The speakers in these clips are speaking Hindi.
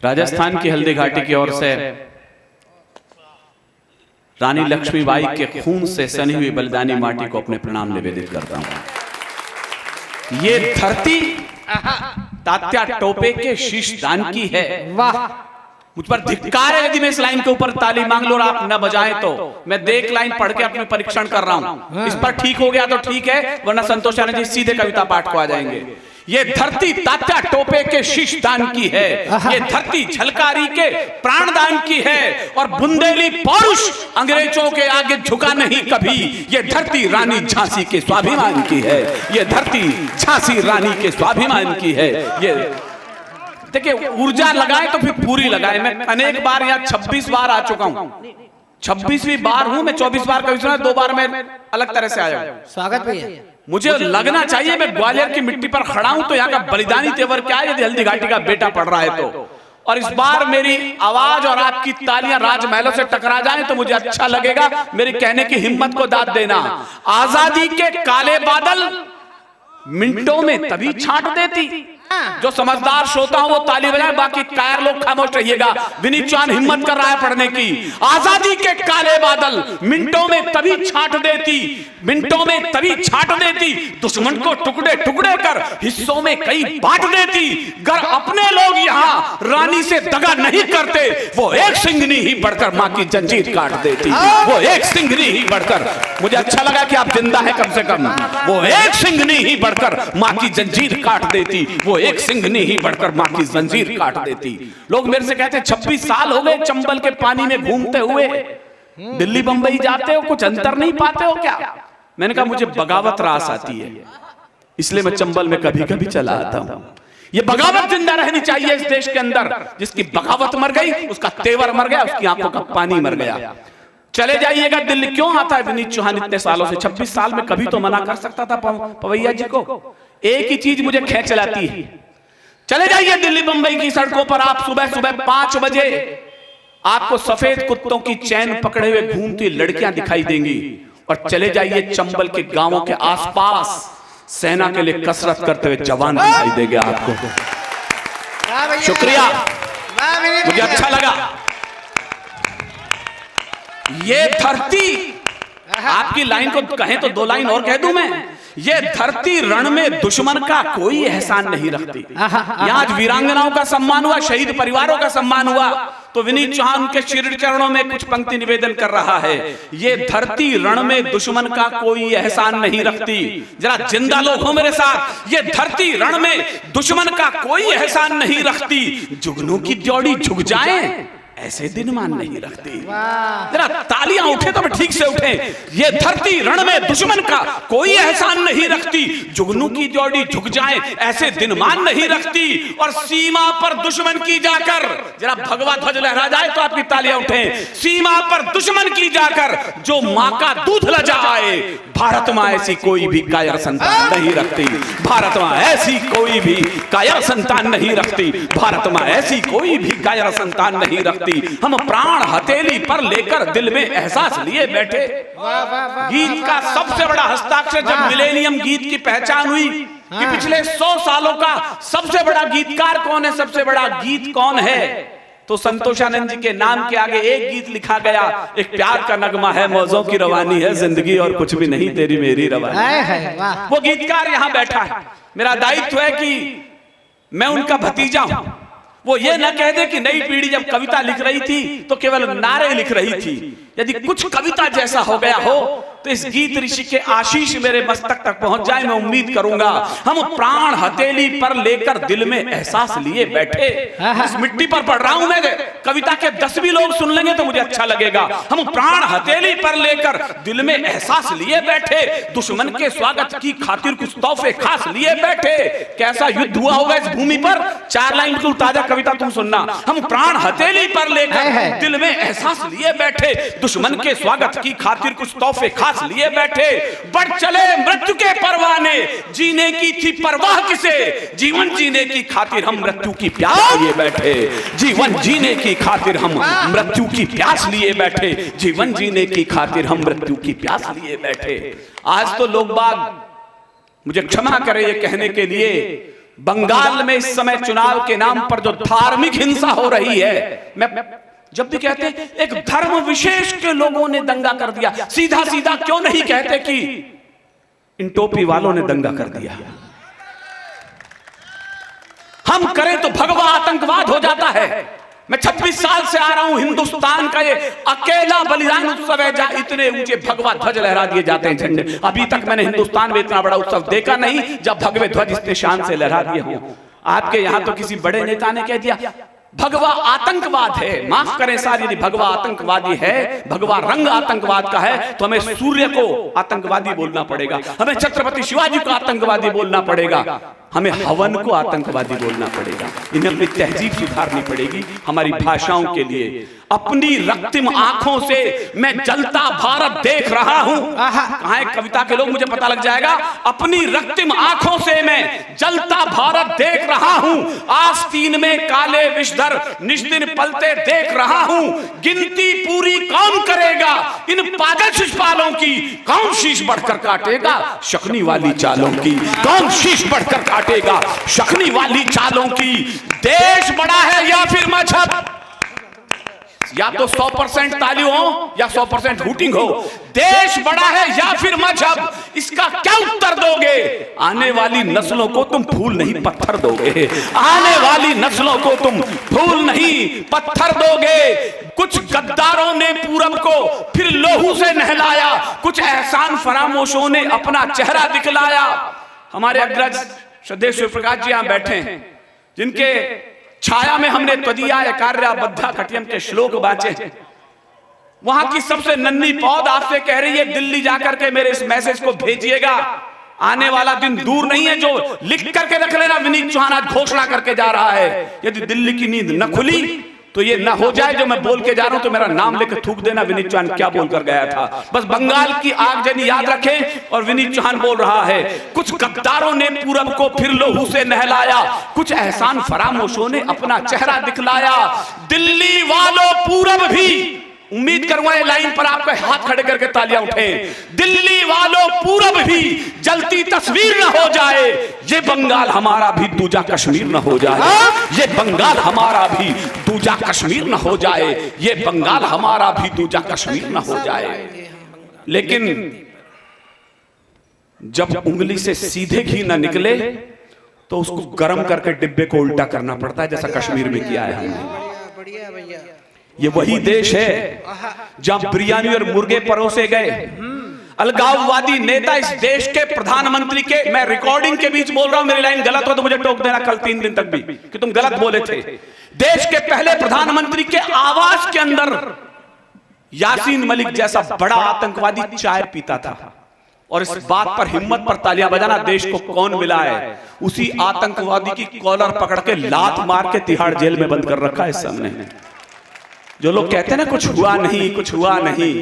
राजस्थान की हल्दी घाटी की ओर से रानी लक्ष्मीबाई के खून से सनी हुई बलिदानी माटी को अपने प्रणाम निवेदित करता हूं। ये धरती तात्या टोपे के शीश दान की है। वाह, मुझ पर धिक्कार है यदि मैं इस लाइन के ऊपर ताली मांग लो और आप न बजाएं तो। मैं देख लाइन पढ़ के अपने परीक्षण कर रहा हूं, इस पर ठीक हो गया तो ठीक है, वरना संतोष जी सीधे कविता पाठ को आ जाएंगे। ये धरती तात्या टोपे के शीश दान की है, ये धरती झलकारी के प्राणदान की है, और बुंदेली पौरुष अंग्रेजों के आगे झुका नहीं कभी। ये धरती रानी झांसी के स्वाभिमान की है, ये धरती झांसी रानी के स्वाभिमान की है। ये देखिए, ऊर्जा लगाए तो फिर पूरी लगाए। मैं अनेक बार यहाँ 26 बार आ चुका हूं, 26वीं बार हूं मैं। 24 बार कभी सुना, 2 बार मैं अलग तरह से आया। स्वागत भैया। मुझे लगना चाहिए मैं ग्वालियर की मिट्टी पर खड़ा हूं तो यहाँ का बलिदानी तेवर क्या है यदि हल्दी घाटी का बेटा पढ़ रहा है तो। और इस बार मेरी आवाज और आपकी तालियां राजमहलों से टकरा जाएं तो मुझे अच्छा लगेगा। मेरे कहने की हिम्मत को दाद देना। आजादी के काले बादल मिनटों में तभी छांट देती। जो समझदार श्रोता हो वो ताली बजाए, बाकी कायर लोग खामोश रहिएगा। विनीत चौहान हिम्मत कर रहा है पढ़ने की। आजादी के काले बादल मिनटों में तभी छांट देती, मिनटों में तभी छांट देती, दुश्मन को टुकड़े टुकड़े कर हिस्सों में कई बांट देती। गर अपने लोग यहाँ रानी से दगा नहीं करते, वो एक सिंघनी ही बढ़कर माँ की जंजीर काट देती। वो एक सिंघनी ही बढ़कर, मुझे अच्छा लगा कि आप जिंदा है कम से कम। वो एक सिंघनी ही बढ़कर माँ की जंजीर काट देती, वो एक सिंघनी ही बढ़कर मां की जंजीर काट देती। लोग मेरे से कहते हैं 26 साल हो गए चंबल के पानी में घूमते हुए, दिल्ली बंबई जाते हो, कुछ अंतर नहीं पाते हो क्या? मैंने कहा मुझे बगावत रास आती है, इसलिए मैं चंबल में कभी कभी चला आता हूं। ये बगावत जिंदा रहनी चाहिए इस देश के अंदर। जिसकी बगावत मर गई उसका तेवर मर गया, उसकी आंखों का पानी मर गया। चले जाइएगा दिल्ली। क्यों आता है विनीत चौहान इतने सालों से? 26 साल में कभी तो मना कर सकता था पवैया जी को। एक ही चीज मुझे खेच लाती है, चले जाइए दिल्ली बंबई की सड़कों पर। आप सुबह सुबह 5 बजे आपको सफेद कुत्तों की चैन पकड़े हुए घूमती लड़कियां दिखाई देंगी। और चले जाइए चंबल के गांवों के आसपास, सेना के लिए कसरत करते हुए जवान दिखाई देंगे आपको। शुक्रिया, मुझे अच्छा लगा। ये धरती, आपकी लाइन को कहें तो 2 लाइन और कह दूं मैं। ये धरती रण में दुश्मन का कोई एहसान नहीं रखती। यहाँ आज वीरांगनाओं का सम्मान हुआ, शहीद परिवारों का सम्मान हुआ, तो विनीत चौहान के श्री चरणों में कुछ पंक्ति निवेदन कर रहा है। ये धरती रण में दुश्मन का कोई एहसान नहीं रखती। जरा जिंदा लोग हो मेरे साथ। ये धरती रण में दुश्मन का कोई एहसान नहीं रखती। जुगनू की ड्योढ़ी झुक जाए ऐसे दिन मान नहीं रखती। जरा तालियां उठे तो ठीक से उठे। ये धरती रण में दुश्मन का कोई एहसान नहीं रखती। जुगनू की जोड़ी झुक जाए ऐसे दिन मान नहीं रखती। और सीमा पर दुश्मन की जाकर, जरा भगवा ध्वज लहरा जाए तो आपकी तालियां उठे। सीमा पर दुश्मन की जाकर जो मां का दूध लजा आए, भारत मां ऐसी कोई भी कायर संतान नहीं रखती। भारत मां ऐसी कोई भी कायर संतान नहीं रखती। भारत मां ऐसी कोई भी कायर संतान नहीं रखती। हम प्राण हथेली पर लेकर दिल में एहसास लिए बैठे। गीत का सबसे बड़ा हस्ताक्षर जब मिलेनियम गीत की पहचान हुई कि पिछले 100 सालों का सबसे बड़ा गीतकार कौन है, सबसे बड़ा गीत कौन है, तो संतोषानंद जी के नाम के आगे एक गीत लिखा गया। एक प्यार का नगमा है, मौजों की रवानी है जिंदगी, और कुछ भी नहीं तेरी मेरी रवानी। वो गीतकार यहां बैठा है। मेरा दायित्व है कि मैं उनका भतीजा हूं। वो ये न कह दे कि नई पीढ़ी जब कविता लिख रही थी तो केवल नारे लिख रही थी। यदि कुछ कविता जैसा हो गया हो तो इस गीत ऋषि के आशीष मेरे मस्तक तक पहुंच जाए, मैं उम्मीद करूंगा। हम प्राण हथेली पर लेकर दिल में एहसास लिए बैठे। इस मिट्टी पर पढ़ रहा हूं मैं, कविता के 10 भी लोग सुन लेंगे तो मुझे अच्छा लगेगा। हम प्राण हथेली पर लेकर दिल में एहसास लिए बैठे, दुश्मन के स्वागत की खातिर कुछ तोहफे खास लिए बैठे। कैसा युद्ध हुआ होगा इस भूमि पर, 4 लाइन बिल्कुल ताजा कविता तुम सुनना। हम प्राण हथेली पर लेकर दिल में एहसास लिए बैठे, दुश्मन के स्वागत की खातिर कुछ तोहफे खास लिए बैठे। बढ़ चले मृत्यु के परवाने, जीने की थी परवाह किसे, जीवन जीने की खातिर हम मृत्यु की प्यास लिए बैठे। जीवन जीने की खातिर हम मृत्यु की प्यास लिए बैठे। जीवन जीने की खातिर हम मृत्यु की प्यास लिए बैठे। आज तो लोग बाग, मुझे क्षमा करें ये कहने के लिए, बंगाल में इस समय चुनाव के नाम पर जो धार्मिक हिंसा हो रही है, मैं जब भी कहते हैं एक धर्म विशेष के लोगों ने दंगा कर दिया, सीधा सीधा क्यों नहीं कहते कि इन टोपी वालों ने दंगा कर दिया? हम करें तो भगवा आतंकवाद हो जाता है। मैं 26 साल से आ रहा हूं, हिंदुस्तान का ये अकेला बलिदान उत्सव है जहां इतने ऊंचे भगवा ध्वज लहरा दिए जाते हैं, झंडे। अभी तक मैंने हिंदुस्तान में इतना बड़ा उत्सव देखा नहीं जब भगवे ध्वज इतने शान से लहरा दिए हों। आपके यहां तो किसी बड़े नेता ने कह दिया भगवा आतंकवाद है। माफ करें साहब, यदि भगवा आतंकवादी है, भगवा रंग आतंकवाद का है, तो हमें सूर्य को आतंकवादी बोलना पड़ेगा, हमें छत्रपति शिवाजी को आतंकवादी बोलना पड़ेगा, हमें हवन को आतंकवादी बोलना पड़ेगा। इन्हें अपनी तहजीब सुधारनी पड़ेगी हमारी भाषाओं के लिए। अपनी रक्तिम आंखों से मैं जलता भारत देख रहा हूं। कहां है कविता के लोग, मुझे पता लग जाएगा। अपनी रक्तिम आंखों से मैं जलता भारत देख रहा हूं, आस्तीन में काले विषधर निष्दिन पलते देख रहा हूं। गिनती पूरी कौन करेगा इन पागल शिशुपालों की, कौन शीश बढ़कर काटेगा शकुनी वाली चालों की, कौन शीश बढ़कर काटेगा शकुनी वाली चालों की। देश बड़ा है या फिर मजहब, या तो 100% ताली हो या 100% हूटिंग हो। देश बड़ा है या फिर मजहब, इसका क्या उत्तर दोगे? आने वाली नस्लों को तुम फूल नहीं पत्थर दोगे, आने वाली नस्लों को तुम फूल नहीं पत्थर दोगे। कुछ गद्दारों ने पूरब को फिर लोहू से नहलाया, कुछ एहसान फरामोशों ने अपना चेहरा दिखलाया। हमारे अग्रज श्रद्धेय शिव प्रकाश जी यहां बैठे हैं, जिनके छाया में हमने त्वदीया कार्या बद्धा कटियम के श्लोक बांचे। वहां की सबसे नन्ही पौध आपसे कह रही है दिल्ली जाकर के मेरे इस मैसेज को भेजिएगा। आने वाला दिन दूर नहीं है जो लिख करके रख लेना। विनीत चौहान आज घोषणा करके जा रहा है, यदि दिल्ली की नींद न खुली तो ये ना हो जाए जो मैं बोल के जा रहा हूं, तो मेरा नाम लेकर थूक देना विनीत चौहान क्या बोलकर गया था। बस बंगाल की आगजनी याद रखें और विनीत चौहान बोल रहा है, कुछ गद्दारों ने पूरब को फिर लोहू से नहलाया, कुछ एहसान फरामोशों ने अपना चेहरा दिखलाया। दिल्ली वालों पूरब भी, उम्मीद करूंगा ये लाइन पर आपके हाथ खड़े करके तालियां उठे। दिल्ली वालों पूरब भी जलती तस्वीर न हो जाए, ये बंगाल हमारा भी दूजा कश्मीर न हो जाए, ये बंगाल हमारा भी दूजा कश्मीर न हो जाए, ये बंगाल हमारा भी दूजा कश्मीर न हो जाए। लेकिन जब उंगली से सीधे घी न निकले तो उसको गर्म करके डिब्बे को उल्टा करना पड़ता है, जैसा कश्मीर में किया है हमने। ये वही देश है जहां बिरयानी और मुर्गे परोसे गए। अलगाववादी नेता इस देश के प्रधानमंत्री के, मैं रिकॉर्डिंग के बीच बोल रहा हूं, मेरी लाइन गलत हो तो मुझे टोक देना कल 3 दिन तक भी कि तुम गलत बोले थे। देश के पहले प्रधानमंत्री के आवास के अंदर यासीन मलिक जैसा बड़ा आतंकवादी चाय पीता था, और इस बात पर हिम्मत पर तालियां बजाना देश को कौन मिला है? उसी आतंकवादी की कॉलर पकड़ के लात मार के तिहाड़ जेल में बंद कर रखा है सामने। जो लोग कहते हैं ना कुछ हुआ नहीं, कुछ हुआ नहीं,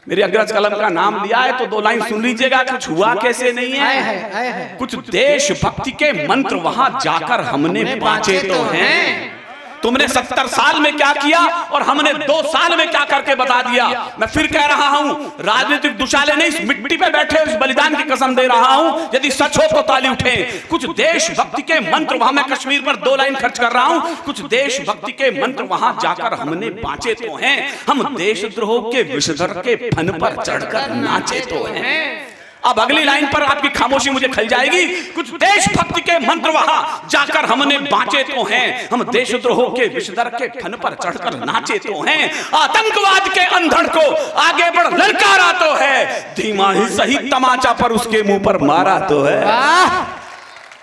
मेरे अग्रज कलम का नाम लिया है तो 2 लाइन सुन लीजिएगा। कुछ हुआ कैसे नहीं है, कुछ देशभक्ति के मंत्र वहां जाकर हमने बांचे तो हैं। तुमने 70 साल में क्या किया और हमने 2 साल में क्या करके बता दिया। मैं फिर कह रहा हूं, राजनीतिक दुशाले नहीं, इस मिट्टी पे बैठे इस बलिदान की कसम दे रहा हूं, यदि सच हो तो ताली उठे। कुछ देशभक्ति के मंत्र वहां, मैं कश्मीर पर 2 लाइन खर्च कर रहा हूं, कुछ देशभक्ति के मंत्र वहां जाकर हमने बांचे तो हैं। हम देशद्रोह के विषधर के फन पर चढ़कर नाचे तो हैं। अब अगली लाइन पर आपकी खामोशी मुझे खल जाएगी। कुछ देशभक्ति के मंत्र वहां जाकर हमने बांचे तो हैं, हम देशद्रोह के विषधर के फन पर चढ़कर नाचे तो हैं। आतंकवाद के अंधड़ को आगे बढ़ ललकारा तो है, धीमा ही सही तमाचा पर उसके मुंह पर मारा तो है।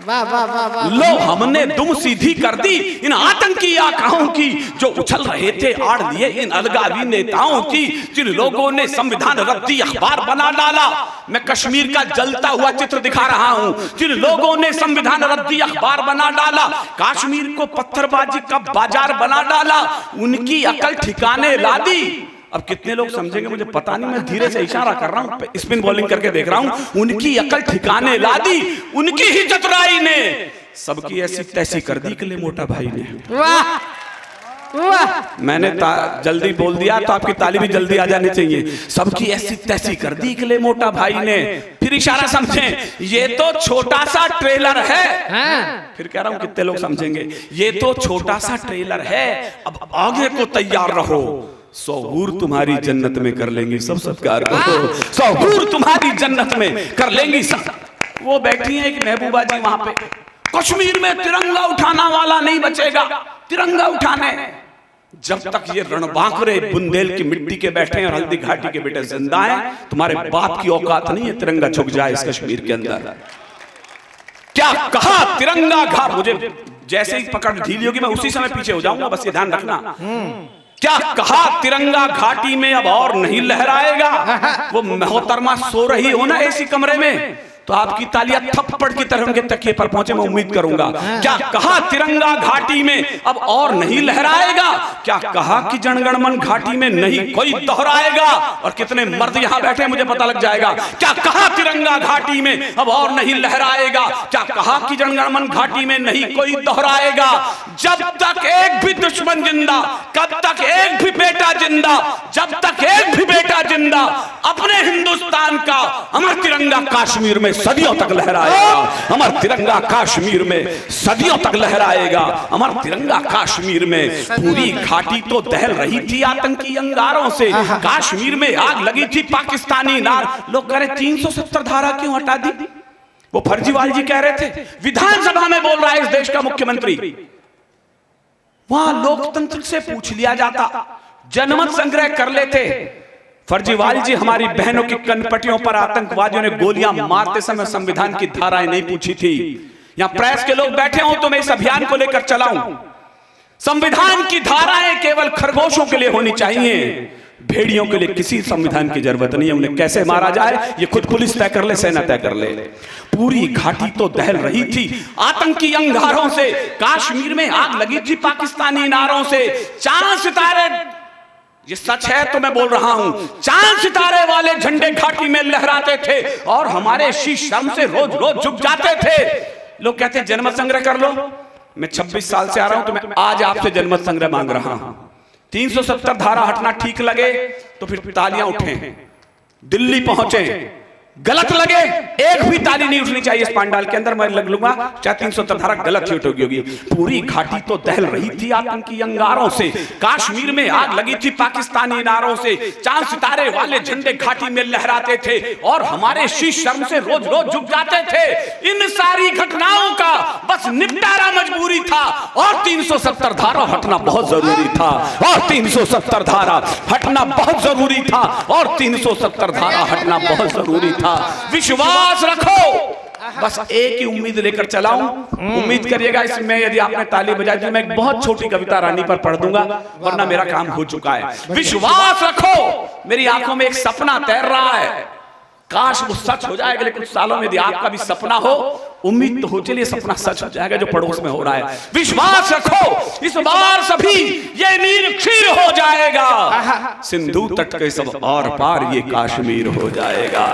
वाह वाह वाह वाह। लो हमने दुम सीधी कर दी इन आतंकी आकाओं की, जो उछल रहे थे आड़ लिए इन अलगावी नेताओं की, जिन लोगों ने संविधान रद्दी अखबार बना डाला। मैं कश्मीर का जलता हुआ चित्र दिखा रहा हूं, जिन लोगों ने संविधान रद्दी अखबार बना डाला, कश्मीर को पत्थरबाजी का बाजार बना डाला, उनकी अकल ठिकाने ला दी। अब कितने लोग समझेंगे मुझे पता नहीं, मैं धीरे से इशारा कर रहा हूं, स्पिन बॉलिंग करके देख रहा हूं। उनकी अकल ठिकाने ला दी, उनकी ही चतुराई ने सबकी ऐसी तैसी कर दी, के लिए मोटा भाई ने। वाह वाह। मैंने जल्दी बोल दिया तो आपकी ताली भी जल्दी आ जानी चाहिए। सबकी ऐसी तैसी कर दी के लिए मोटा भाई ने, फिर फिर इशारा समझें, ये तो छोटा सा ट्रेलर है। हाँ। फिर कह रहा हूं कितने लोग समझेंगे, ये तो छोटा सा ट्रेलर है, अब आगे को तैयार रहो, 100 हूर तुम्हारी जन्नत में कर लेंगी सब सत्कार करो, 100 हूर तुम्हारी जन्नत में कर लेंगी सब। वो बैठी है एक महबूबा जी वहां पे, कश्मीर में तिरंगा उठाना वाला नहीं बचेगा, तिरंगा उठाने। जब तक ये रणबांकुरे बुंदेल की मिट्टी के बैठे हैं और हल्दी घाटी के बेटे जिंदा हैं, तुम्हारे बाप की औकात नहीं है तिरंगा झुक जाए इस कश्मीर के अंदर। क्या कहा तिरंगा घाट, मुझे जैसे ही पकड़ ढीली होगी मैं उसी समय पीछे हो जाऊंगा, बस ये ध्यान रखना। क्या कहा तिरंगा घाटी में अब और नहीं लहराएगा। वो मोहतरमा सो रही हो ना एसी कमरे में, तो आपकी तालियां थप्पड़ की तरह उनके तकिए पर पहुंचे, मैं उम्मीद करूंगा। क्या कहा तिरंगा घाटी में अब और नहीं लहराएगा, क्या कहा कि जनगणमन घाटी में नहीं कोई दोहराएगा, और कितने मर्द यहां बैठे मुझे पता लग जाएगा। क्या कहा तिरंगा घाटी में अब और नहीं लहराएगा, क्या कहा कि जनगणमन घाटी में नहीं कोई दोहराएगा। जब तक एक भी दुश्मन जिंदा, कब तक एक भी बेटा जिंदा, जब तक एक भी बेटा जिंदा, अपने हिंदुस्तान का अमर तिरंगा कश्मीर में सदियों तक लहराएगा, अमर तिरंगा कश्मीर में सदियों तक लहराएगा, अमर तिरंगा कश्मीर में। पूरी घाटी तो दहल रही थी आतंकी अंगारों से, कश्मीर में आग लगी थी पाकिस्तानी नार। लोग कह रहे 370 धारा क्यों हटा दी, वो फर्जीवाल जी कह रहे थे, विधानसभा में बोल रहा है इस देश का मुख्यमंत्री। वहां लोकतंत्र से पूछ लिया जाता, जनमत संग्रह कर लेते। फर्जीवाल जी हमारी बहनों की कनपटियों पर आतंकवादियों ने गोलियां मारते समय संविधान की धाराएं नहीं पूछी थी। यहां प्रेस के लोग बैठे हों तो मैं इस अभियान को लेकर चलाऊं। संविधान की धाराएं केवल खरगोशों के लिए होनी चाहिए, भेड़ियों के लिए किसी संविधान की जरूरत नहीं है। उन्हें कैसे मारा जाए ये खुद पुलिस तय कर ले, सेना तय कर ले। पूरी घाटी तो दहल रही थी आतंकी अंगारों से, कश्मीर में आग लगी थी पाकिस्तानी नारों से। चांद सितारे, ये सच है तो मैं बोल रहा हूं, चांद सितारे वाले झंडे घाटी में लहराते थे और हमारे शीश शर्म से रोज रोज झुक जाते थे। लोग कहते हैं जनमत संग्रह कर लो, मैं 26 साल से आ रहा हूं तो मैं आज आपसे जनमत संग्रह मांग रहा हूं। 370 धारा हटना ठीक लगे तो फिर तालियां उठें, दिल्ली पहुंचे। गलत लगे एक भी ताली नहीं उठनी चाहिए इस पंडाल के अंदर, मैं लग लूंगा चाहे 370 धारा गलत ही उठोगी होगी। पूरी घाटी तो दहल रही थी आतंकी अंगारों से, कश्मीर में आग लगी थी पाकिस्तानी नारों से। चांद सितारे वाले झंडे घाटी में लहराते थे और हमारे शीश शर्म से रोज रोज झुक जाते थे। इन सारी घटनाओं का बस निपटारा मजबूरी था और 370 धारा हटना बहुत जरूरी था, और 370 धारा हटना बहुत जरूरी था, और 370 धारा हटना बहुत जरूरी था। विश्वास रखो, बस एक ही उम्मीद लेकर चलाऊं। उम्मीद करिएगा इसमें यदि आपने ताली बजाई तो मैं एक बहुत छोटी कविता रानी पर पढ़ दूंगा, वरना मेरा काम हो चुका है। विश्वास रखो, मेरी आंखों में एक सपना तैर रहा है, काश वो सच हो जाएगा। लेकिन कुछ सालों में यदि आपका भी सपना हो, उम्मीद तो हो, चलिए सपना सच हो जाएगा जो पड़ोस में हो रहा है। विश्वास रखो, इस बार सभी ये नीर क्षीर हो जाएगा, सिंधु तट के सब और पार ये कश्मीर हो जाएगा।